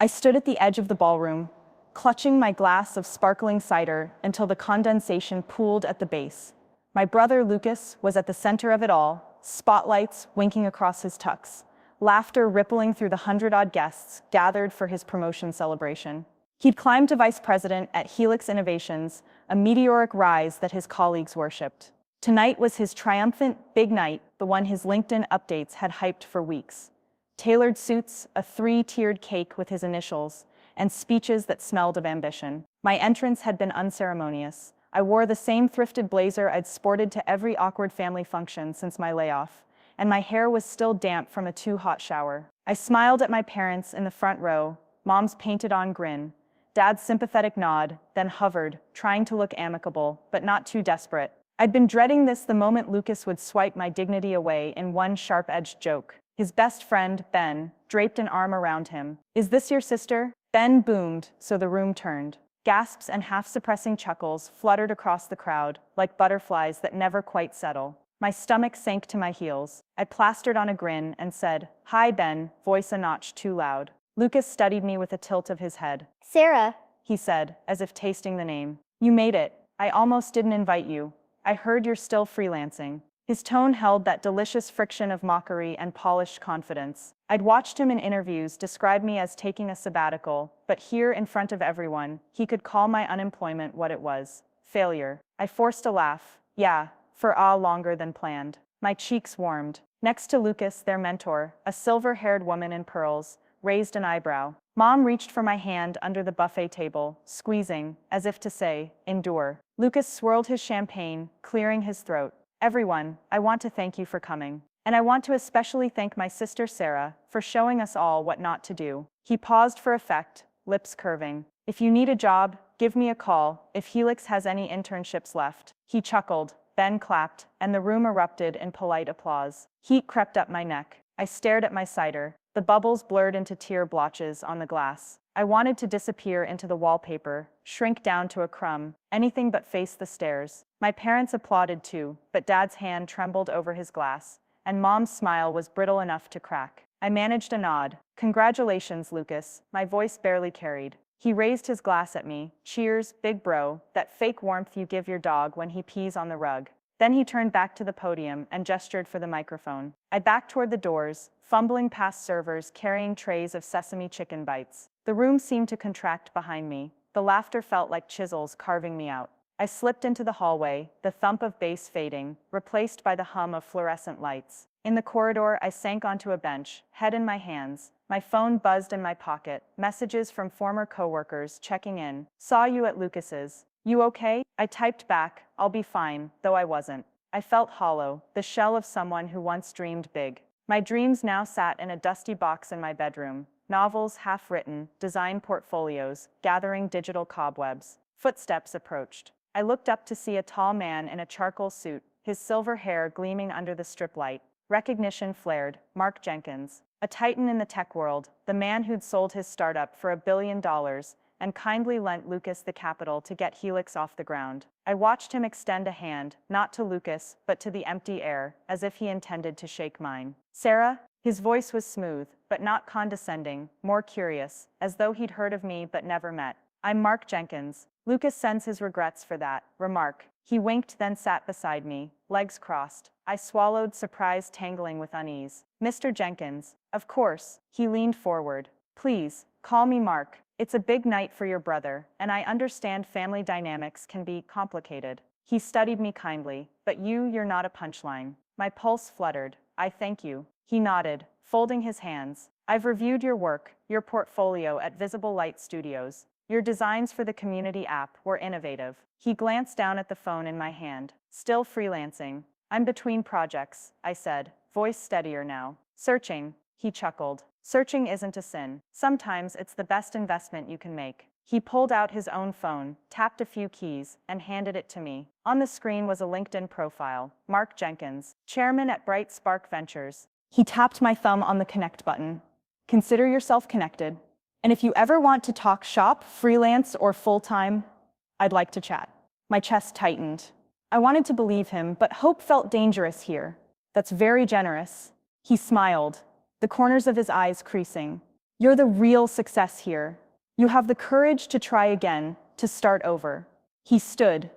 I stood at the edge of the ballroom, clutching my glass of sparkling cider until the condensation pooled at the base. My brother Lucas was at the center of it all, spotlights winking across his tux, laughter rippling through the 100-odd guests gathered for his promotion celebration. He'd climbed to vice president at Helix Innovations, a meteoric rise that his colleagues worshipped. Tonight was his triumphant big night, the one his LinkedIn updates had hyped for weeks. Tailored suits, a 3-tiered cake with his initials, and speeches that smelled of ambition. My entrance had been unceremonious. I wore the same thrifted blazer I'd sported to every awkward family function since my layoff, and my hair was still damp from a too-hot shower. I smiled at my parents in the front row, Mom's painted-on grin, Dad's sympathetic nod, then hovered, trying to look amicable, but not too desperate. I'd been dreading this the moment Lucas would swipe my dignity away in one sharp-edged joke. His best friend, Ben, draped an arm around him. "Is this your sister?" Ben boomed, so the room turned. Gasps and half-suppressing chuckles fluttered across the crowd, like butterflies that never quite settle. My stomach sank to my heels. I plastered on a grin and said, "Hi, Ben," voice a notch too loud. Lucas studied me with a tilt of his head. "Sarah," he said, as if tasting the name. "You made it. I almost didn't invite you. I heard you're still freelancing." His tone held that delicious friction of mockery and polished confidence. I'd watched him in interviews describe me as taking a sabbatical, but here in front of everyone, he could call my unemployment what it was: failure. I forced a laugh. Yeah, for longer than planned. My cheeks warmed. Next to Lucas, their mentor, a silver-haired woman in pearls, raised an eyebrow. Mom reached for my hand under the buffet table, squeezing, as if to say, "Endure." Lucas swirled his champagne, clearing his throat. "Everyone, I want to thank you for coming. And I want to especially thank my sister Sarah for showing us all what not to do." He paused for effect, lips curving. "If you need a job, give me a call, if Helix has any internships left." He chuckled, Ben clapped, and the room erupted in polite applause. Heat crept up my neck. I stared at my cider. The bubbles blurred into tear blotches on the glass. I wanted to disappear into the wallpaper, shrink down to a crumb, anything but face the stairs. My parents applauded too, but Dad's hand trembled over his glass, and Mom's smile was brittle enough to crack. I managed a nod. "Congratulations, Lucas," my voice barely carried. He raised his glass at me. "Cheers, big bro, that fake warmth you give your dog when he pees on the rug." Then he turned back to the podium and gestured for the microphone. I backed toward the doors, fumbling past servers carrying trays of sesame chicken bites. The room seemed to contract behind me. The laughter felt like chisels carving me out. I slipped into the hallway, the thump of bass fading, replaced by the hum of fluorescent lights. In the corridor, I sank onto a bench, head in my hands. My phone buzzed in my pocket, messages from former coworkers checking in. "Saw you at Lucas's. You okay?" I typed back, "I'll be fine," though I wasn't. I felt hollow, the shell of someone who once dreamed big. My dreams now sat in a dusty box in my bedroom. Novels half-written, design portfolios, gathering digital cobwebs. Footsteps approached. I looked up to see a tall man in a charcoal suit, his silver hair gleaming under the strip light. Recognition flared. Mark Jenkins. A titan in the tech world, the man who'd sold his startup for $1 billion and kindly lent Lucas the capital to get Helix off the ground. I watched him extend a hand, not to Lucas, but to the empty air, as if he intended to shake mine. "Sarah?" His voice was smooth, but not condescending, more curious, as though he'd heard of me but never met. "I'm Mark Jenkins. Lucas sends his regrets for that remark." He winked, then sat beside me, legs crossed. I swallowed, surprise tangling with unease. "Mr. Jenkins." "Of course." He leaned forward. "Please, call me Mark. It's a big night for your brother, and I understand family dynamics can be complicated." He studied me kindly. "But you're not a punchline." My pulse fluttered. "I thank you." He nodded, folding his hands. "I've reviewed your work, your portfolio at Visible Light Studios. Your designs for the community app were innovative." He glanced down at the phone in my hand. "Still freelancing?" "I'm between projects," I said, voice steadier now. "Searching," he chuckled. "Searching isn't a sin. Sometimes it's the best investment you can make." He pulled out his own phone, tapped a few keys, and handed it to me. On the screen was a LinkedIn profile. Mark Jenkins, chairman at Bright Spark Ventures. He tapped my thumb on the connect button. "Consider yourself connected. And if you ever want to talk shop, freelance, or full-time, I'd like to chat." My chest tightened. I wanted to believe him, but hope felt dangerous here. "That's very generous." He smiled, the corners of his eyes creasing. You're the real success here. You have the courage to try again, to start over. He stood,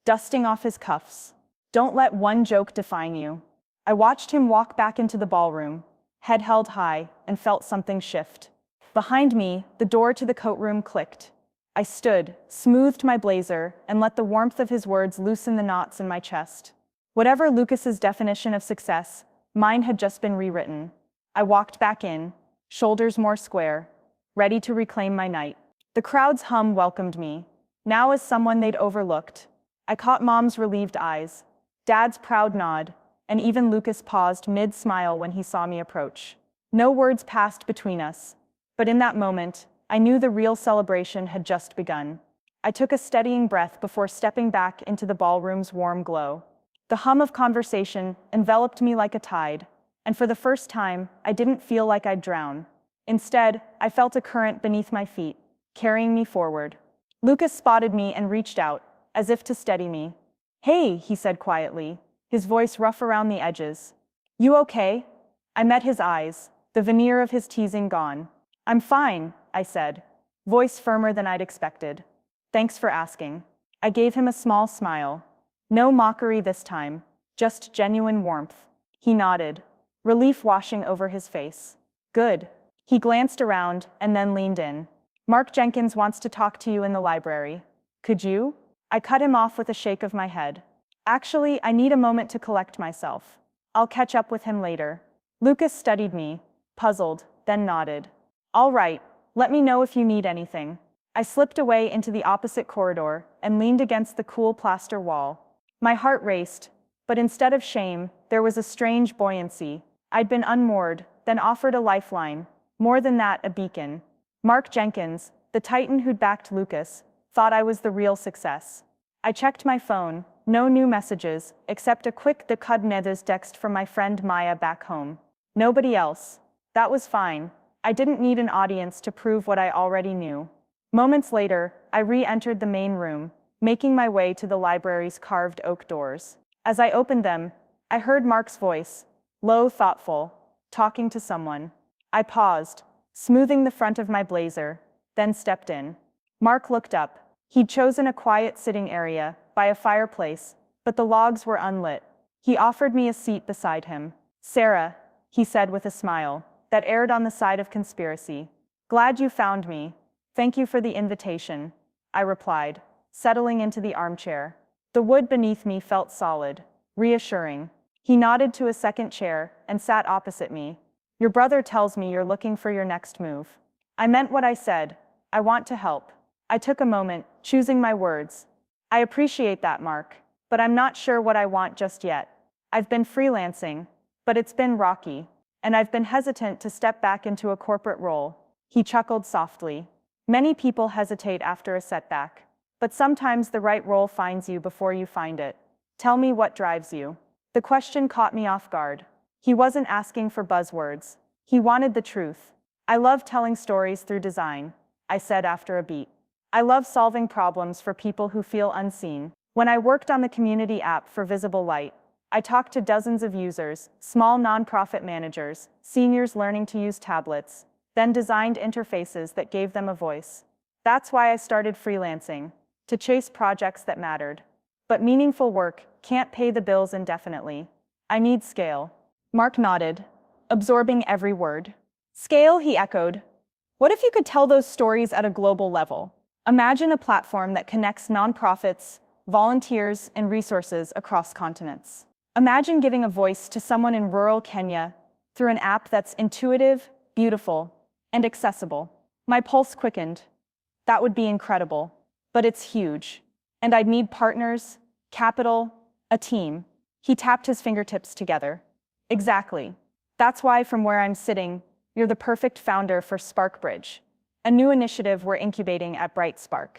dusting off his cuffs. Don't let one joke define you. I watched him walk back into the ballroom, head held high, and felt something shift. Behind me, the door to the coat room clicked. I stood, smoothed my blazer, and let the warmth of his words loosen the knots in my chest. Whatever Lucas's definition of success, mine had just been rewritten. I walked back in, shoulders more square, ready to reclaim my night. The crowd's hum welcomed me, now as someone they'd overlooked. I caught Mom's relieved eyes, Dad's proud nod, and even Lucas paused mid-smile when he saw me approach. No words passed between us, but in that moment, I knew the real celebration had just begun. I took a steadying breath before stepping back into the ballroom's warm glow. The hum of conversation enveloped me like a tide, and for the first time, I didn't feel like I'd drown. Instead, I felt a current beneath my feet, carrying me forward. Lucas spotted me and reached out, as if to steady me. "Hey," he said quietly, his voice rough around the edges. "You okay?" I met his eyes, the veneer of his teasing gone. "I'm fine," I said, voice firmer than I'd expected. "Thanks for asking." I gave him a small smile. No mockery this time, just genuine warmth. He nodded, relief washing over his face. "Good." He glanced around and then leaned in. "Mark Jenkins wants to talk to you in the library. Could you?" I cut him off with a shake of my head. "Actually, I need a moment to collect myself. I'll catch up with him later." Lucas studied me, puzzled, then nodded. "All right, let me know if you need anything." I slipped away into the opposite corridor and leaned against the cool plaster wall. My heart raced, but instead of shame, there was a strange buoyancy. I'd been unmoored, then offered a lifeline. More than that, a beacon. Mark Jenkins, the titan who'd backed Lucas, thought I was the real success. I checked my phone, no new messages, except a quick "de Cudnedes" text from my friend Maya back home. Nobody else. That was fine. I didn't need an audience to prove what I already knew. Moments later, I re-entered the main room, making my way to the library's carved oak doors. As I opened them, I heard Mark's voice, low, thoughtful, talking to someone. I paused, smoothing the front of my blazer, then stepped in. Mark looked up. He'd chosen a quiet sitting area, by a fireplace, but the logs were unlit. He offered me a seat beside him. "Sarah," he said with a smile that erred on the side of conspiracy. "Glad you found me. Thank you for the invitation," I replied, settling into the armchair. The wood beneath me felt solid, reassuring. He nodded to a second chair and sat opposite me. "Your brother tells me you're looking for your next move." I meant what I said. I want to help. I took a moment, choosing my words. "I appreciate that, Mark, but I'm not sure what I want just yet. I've been freelancing, but it's been rocky, and I've been hesitant to step back into a corporate role." He chuckled softly. "Many people hesitate after a setback, but sometimes the right role finds you before you find it. Tell me what drives you." The question caught me off guard. He wasn't asking for buzzwords. He wanted the truth. "I love telling stories through design," I said after a beat. "I love solving problems for people who feel unseen." When I worked on the community app for Visible Light, I talked to dozens of users, small nonprofit managers, seniors learning to use tablets, then designed interfaces that gave them a voice. That's why I started freelancing, to chase projects that mattered. But meaningful work can't pay the bills indefinitely. I need scale. Mark nodded, absorbing every word. "Scale," he echoed. "What if you could tell those stories at a global level? Imagine a platform that connects nonprofits, volunteers, and resources across continents. Imagine giving a voice to someone in rural Kenya through an app that's intuitive, beautiful, and accessible." My pulse quickened. That would be incredible. But it's huge. And I'd need partners, capital, a team. He tapped his fingertips together. "Exactly. That's why from where I'm sitting, you're the perfect founder for SparkBridge, a new initiative we're incubating at BrightSpark.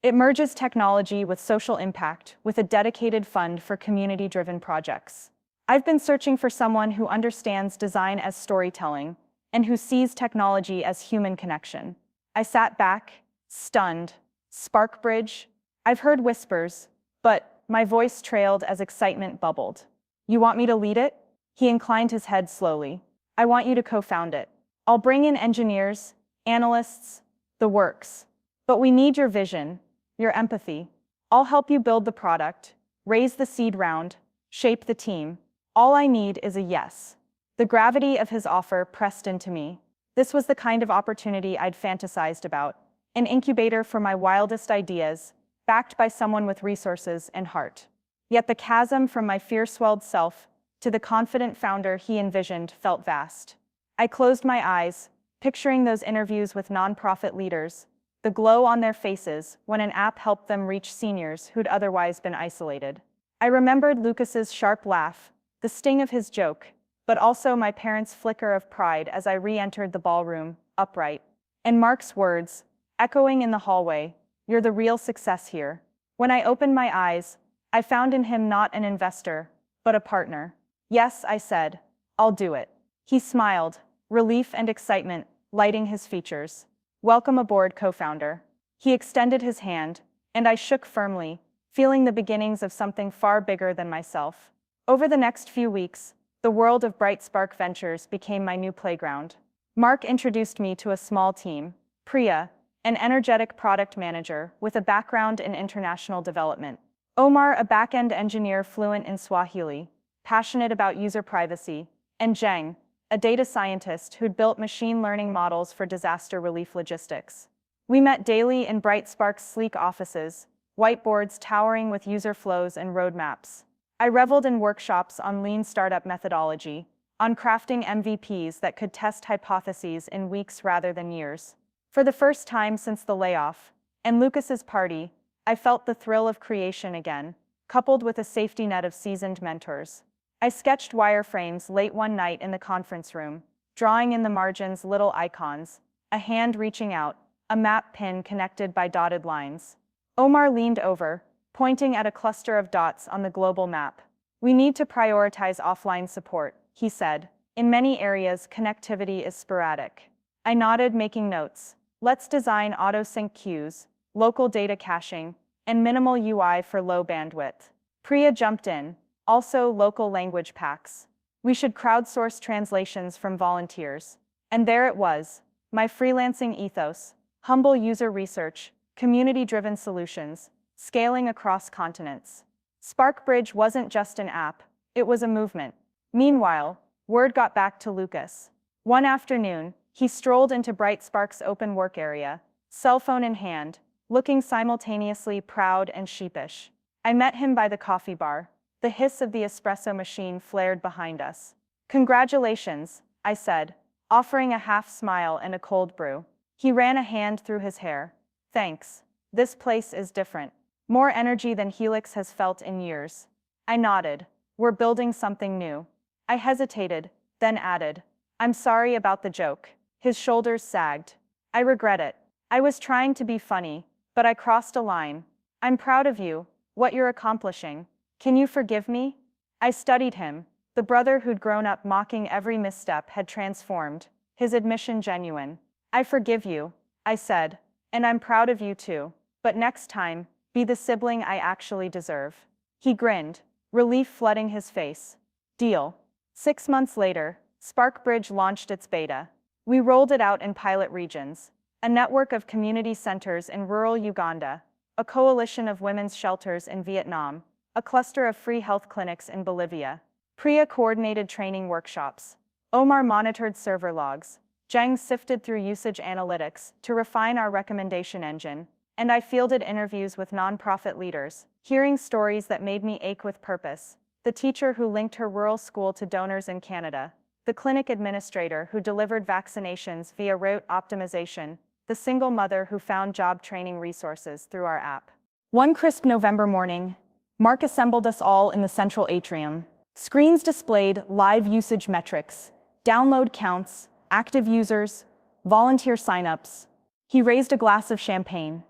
It merges technology with social impact with a dedicated fund for community-driven projects. I've been searching for someone who understands design as storytelling and who sees technology as human connection." I sat back, stunned. SparkBridge? I've heard whispers, but my voice trailed as excitement bubbled. "You want me to lead it?" He inclined his head slowly. "I want you to co-found it. I'll bring in engineers, analysts, the works. But we need your vision, your empathy. I'll help you build the product, raise the seed round, shape the team. All I need is a yes. The gravity of his offer pressed into me. This was the kind of opportunity I'd fantasized about, an incubator for my wildest ideas, backed by someone with resources and heart. Yet the chasm from my fear-swelled self to the confident founder he envisioned felt vast. I closed my eyes, picturing those interviews with nonprofit leaders, the glow on their faces when an app helped them reach seniors who'd otherwise been isolated. I remembered Lucas's sharp laugh, the sting of his joke, but also my parents' flicker of pride as I re-entered the ballroom, upright. And Mark's words, echoing in the hallway, "You're the real success here." When I opened my eyes, I found in him not an investor, but a partner. "Yes," I said, "I'll do it." He smiled, relief and excitement lighting his features. "Welcome aboard, co-founder." He extended his hand, and I shook firmly, feeling the beginnings of something far bigger than myself. Over the next few weeks, the world of Bright Spark Ventures became my new playground. Mark introduced me to a small team, Priya, an energetic product manager with a background in international development. Omar, a back-end engineer fluent in Swahili, passionate about user privacy, and Zheng, a data scientist who'd built machine learning models for disaster relief logistics. We met daily in Bright Spark's sleek offices, whiteboards towering with user flows and roadmaps. I reveled in workshops on lean startup methodology, on crafting MVPs that could test hypotheses in weeks rather than years. For the first time since the layoff, and Lucas's party, I felt the thrill of creation again, coupled with a safety net of seasoned mentors. I sketched wireframes late one night in the conference room, drawing in the margins little icons, a hand reaching out, a map pin connected by dotted lines. Omar leaned over, pointing at a cluster of dots on the global map. "We need to prioritize offline support," he said. "In many areas, connectivity is sporadic." I nodded, making notes. "Let's design auto-sync queues, local data caching, and minimal UI for low bandwidth." Priya jumped in. "Also local language packs. We should crowdsource translations from volunteers." And there it was, my freelancing ethos, humble user research, community-driven solutions, scaling across continents. SparkBridge wasn't just an app, it was a movement. Meanwhile, word got back to Lucas. One afternoon, he strolled into Bright Spark's open work area, cell phone in hand, looking simultaneously proud and sheepish. I met him by the coffee bar. The hiss of the espresso machine flared behind us. "Congratulations," I said, offering a half smile and a cold brew. He ran a hand through his hair. "Thanks. This place is different. More energy than Helix has felt in years." I nodded. "We're building something new." I hesitated, then added, "I'm sorry about the joke." His shoulders sagged. "I regret it. I was trying to be funny, but I crossed a line. I'm proud of you, what you're accomplishing. Can you forgive me?" I studied him. The brother who'd grown up mocking every misstep had transformed, his admission genuine. "I forgive you," I said, "and I'm proud of you too. But next time, be the sibling I actually deserve." He grinned, relief flooding his face. "Deal." 6 months later, SparkBridge launched its beta. We rolled it out in pilot regions, a network of community centers in rural Uganda, a coalition of women's shelters in Vietnam, a cluster of free health clinics in Bolivia. Priya coordinated training workshops. Omar monitored server logs. Zheng sifted through usage analytics to refine our recommendation engine, and I fielded interviews with nonprofit leaders, hearing stories that made me ache with purpose. The teacher who linked her rural school to donors in Canada, the clinic administrator who delivered vaccinations via route optimization, the single mother who found job training resources through our app. One crisp November morning, Mark assembled us all in the central atrium. Screens displayed live usage metrics, download counts, active users, volunteer signups. He raised a glass of champagne.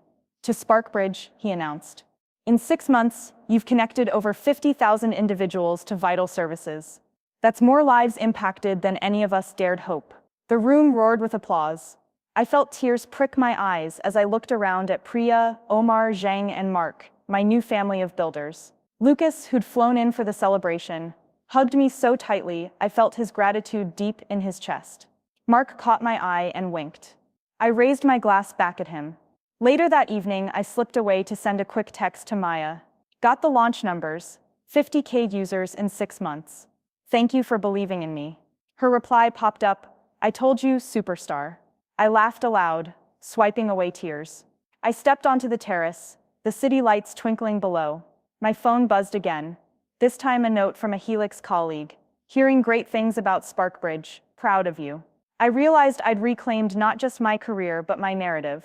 "To SparkBridge," he announced. "In 6 months, you've connected over 50,000 individuals to vital services. That's more lives impacted than any of us dared hope." The room roared with applause. I felt tears prick my eyes as I looked around at Priya, Omar, Zheng, and Mark, my new family of builders. Lucas, who'd flown in for the celebration, hugged me so tightly I felt his gratitude deep in his chest. Mark caught my eye and winked. I raised my glass back at him. Later that evening, I slipped away to send a quick text to Maya. Got the launch numbers. 50K users in 6 months. Thank you for believing in me. Her reply popped up. I told you, superstar. I laughed aloud, swiping away tears. I stepped onto the terrace, the city lights twinkling below. My phone buzzed again. This time a note from a Helix colleague. Hearing great things about Sparkbridge. Proud of you. I realized I'd reclaimed not just my career but my narrative.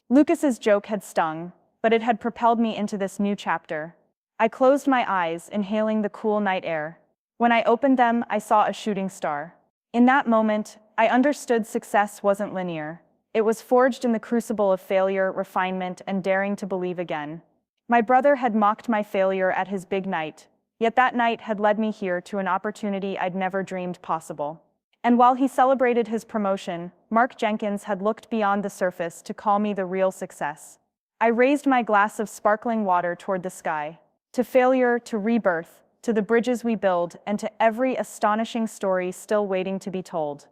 Lucas's joke had stung, but it had propelled me into this new chapter. I closed my eyes, inhaling the cool night air. When I opened them, I saw a shooting star. In that moment, I understood success wasn't linear. It was forged in the crucible of failure, refinement, and daring to believe again. My brother had mocked my failure at his big night, yet that night had led me here to an opportunity I'd never dreamed possible. And while he celebrated his promotion, Mark Jenkins had looked beyond the surface to call me the real success. I raised my glass of sparkling water toward the sky. To failure, to rebirth, to the bridges we build, and to every astonishing story still waiting to be told.